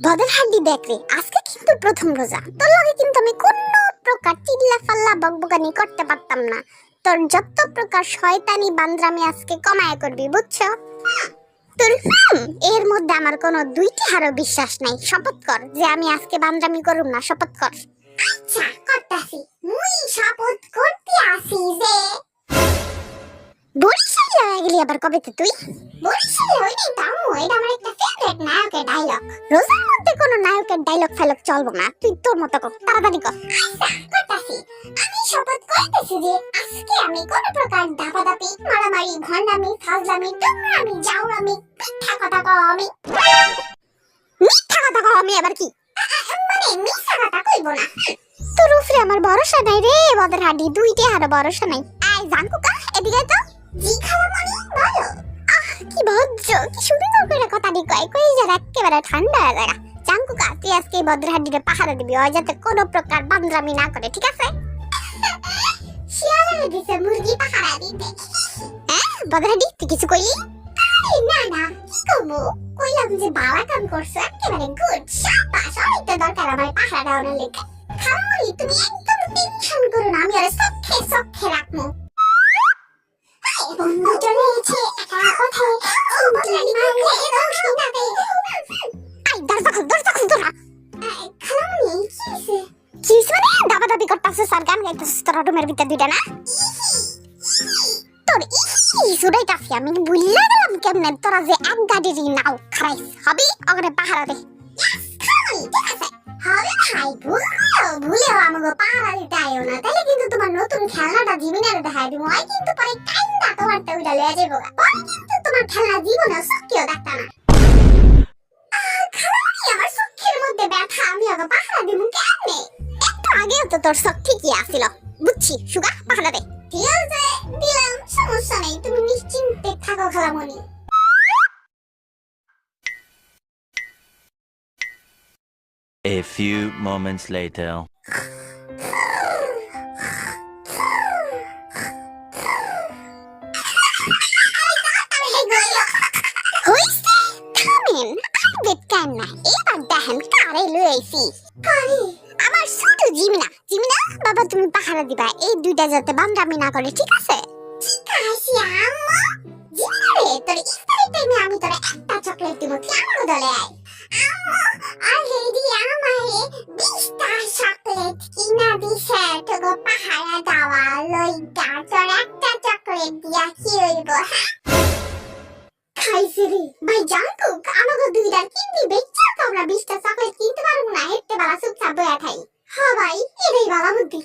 বদের হাড্ডি দেখ রে, আজকে কিন্তু প্রথম রোজা। তোর লগে কিন্তু আমি কোনো প্রকার চিল্লা ফাল্লা বকবকানি করতে পারতাম না। তোর যত প্রকার শয়তানি বান্দরামি আজকে কমায়া করবি, বুঝছো? তোর এর মধ্যে আমার কোনো দুইটি হারও বিশ্বাস নাই। শপথ কর যে আমি আজকে বান্দরামি করুম না, শপথ কর। আচ্ছা করতাছি, মুই শপথ করতে আসি যে বরিশালে হয়ে গেলি আবার কবে তুই? বরিশালে হইনি তাও, এটা আমার একটা ফেভারিট নায়কের ডায়লগ। রোজার মধ্যে কোনো নায়কের ডায়লগ ফেলক চলবো না, তুই তোর মতো কর, তাড়াতাড়ি কর। আচ্ছা করতাছি, আমি শপথ করতেছি যে আজকে আমি কোনো প্রকার দাপাদাপি, মারামারি, ভণ্ডামি, ফাজলামি, ডুমরামি, জাউরামি, মিথ্যা কথা কও আমি। মিথ্যা কথা কও আমি আবার কি? মানে মিথ্যা কথা কইবো না। তোর উপরে আমার ভরসা নাই রে বদের হাড্ডি, দুইটা হারও ভরসা নাই। আয় জানকুকা, এদিকে তো। জি খালামণি বলো। কি ভদ্র, কি সুন্দর করে কথাটি কয়, কই যে একেবারে ঠান্ডা হয়ে যায়। জানকুকা, তুই আজকে বদের হাড্ডিতে পাহারা দিবি, ওই যাতে কোনো প্রকার বান্দরামি না করে, ঠিক আছে? শিয়ালে দিছে মুরগি পাহারা দিতে। হ্যাঁ বদের হাড্ডি, তুই কিছু কইলি? আরে না না, কি কমু, কইলাম যে বালা কাম করছ, একেবারে গুড, শাবাশ, অনেক তো দরকার আমার পাহারা দেওয়ার লেগে। খালামণি তুমি একদম টেনশন করো না, আমি ওরে সখ্যে সখ্যে রাখবো। বন্ধু চলে এসেছে একা কোথায়, চিন্তালি মারলে এবং শোনাবে। আই দরজা খুল তোরা। খালামণি কি হইছে? কি হইছে মানে? দাবাদাবি করতাছিস আর গান গাইতাছিস তোরা রুমের ভিতর দুইটা না? তোর সুরাইতাছি আমি, বুঝলা গেলাম কেমনে তোরা যে এক গাড়ির নাও খারাইস হবি, ওখানে পাহারা দে। খালামণি ঠিক আছে হবে ভাই, ভুলেও আমাকে পাহারা দিতে আইও না, তাহলে কিন্তু তোমার নতুন খেলনাটা জীবনের দেখাই দিব। ওই কিন্তু পরে কাইন্দা তোমার তো ওইটা লয়ে যাবো, পরে কিন্তু তোমার খেলনা জীবনে সত্যিও দেখতা না। খালামণি আমার চোখের মধ্যে ব্যথা, আমি ওকে পাহারা দিব কেমনে? একটু আগেও তো তোর চোখ ঠিকই আসিল, বুঝছি সুগা, পাহারা দে। ঠিক আছে দিলাম, সমস্যা নেই, তুমি নিশ্চিন্তে থাকো খালামণি। A few moments later. আমার ছোট জিমিনা, জিমিনা বাবা তুমি পাহারা দিবা, এই দুইটা যাতে বান্দরামি না করে, ঠিক আছে? ঠিক আছে আম্মু। জিমিনা রে, তোর ইফতারি টাইমে আমি তোরে একটা চকলেট দিব, তুই আমার দলে আয়। আম্মু অলরেডি আমারে 20টা চকলেট কিনা দিছে তোকে পাহারা দেওয়া লইগা, তোর একটা চকলেট দিয়া কি হইব? খাইছে রে ভাই জানকুক, আমাকে দুইটার কিডনি বেচা তো আমরা 20টা চকলেট কিনতে পারবো না, হেঁটে বেলা চুপচাপ বয়া খাই। হ ভাই, এটাই বালা বুদ্ধি।